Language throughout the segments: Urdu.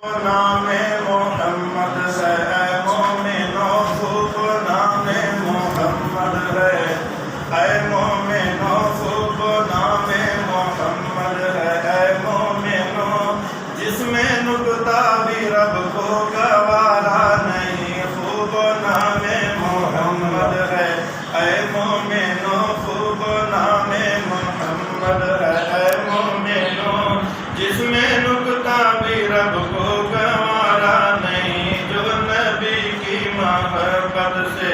نام محمد ہے اے مومنو، خوب نام محمد ہے اے مومنو، خوب نام محمد ہے اے مومنو، جس میں نکتہ بھی رب کو گوارا نہیں، خوب نام محمد ہے اے مومنو، خوب نام محمد ہے اے مومنو، جس میں نکتہ بھی رب کو گوارا نہیں، جو نبی کی محبت سے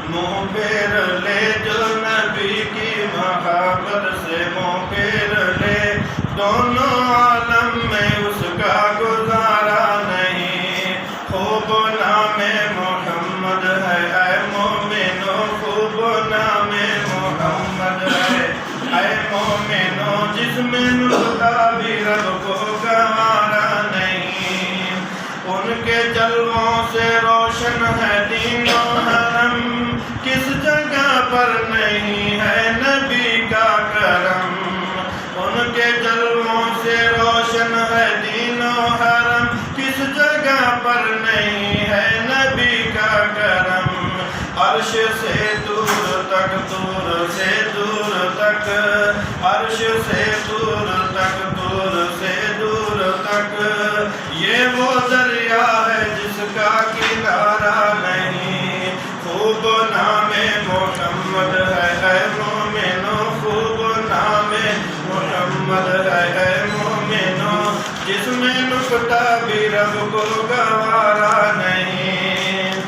منہ پھیر لے، جو نبی کی محبت سے منہ پھیر لے، دونوں عالم میں اس کا گزارا نہیں، خوب نام محمد ہے اے مومنو، خوب نام محمد ہے اے مومنو، جس میں نکتہ بھی رب کو گوارا نہیں، ان کے جلووں سے روشن ہے دین و حرم، کس جگہ پر نہیں ہے نبی کا کرم، ان کے جلووں سے روشن ہے دین و حرم، کس جگہ پر نہیں ہے نبی کا کرم، عرش سے دور تک، دور سے دور تک، عرش سے دور تک، دور سے دور تک، یہ وہ دریا ہے جس کا کنارہ نہیں، خوب نام محمد ہے اے مومنو، خوب نام محمد ہے اے مومنو، جس میں نکتہ بھی رب کو گوارا نہیں،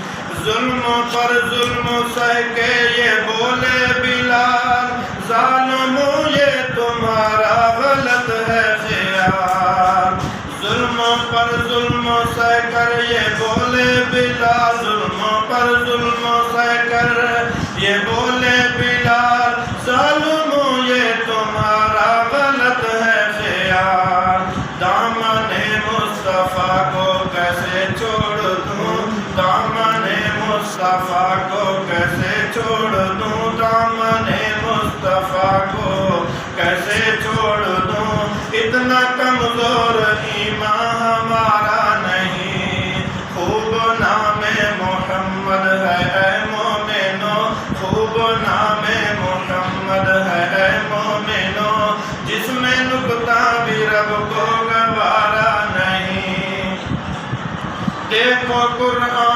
ظلم پر ظلم سہ کے یہ بولے بلال، ظالموں یہ تمہارا غلط ہے خیال، ظلم پر ظلم سہ کر یہ بولے بلال، ظلم پر ظلم سہ کر یہ بولے بلال، ظالموں یہ تمہارا غلط ہے خیال، دامن مصطفیٰ کو کیسے چھوڑ دوں، دامن مصطفیٰ کو کیسے چھوڑ دوں، دامن مصطفیٰ کو کیسے چھوڑ دوں، اتنا کمزور ایمان ہمارا نہیں، خوب نام محمد ہے اے مومنو، خوب نام محمد ہے اے مومنو، جس میں نکتہ بھی رب کو گوارا نہیں، دیکھو قرآن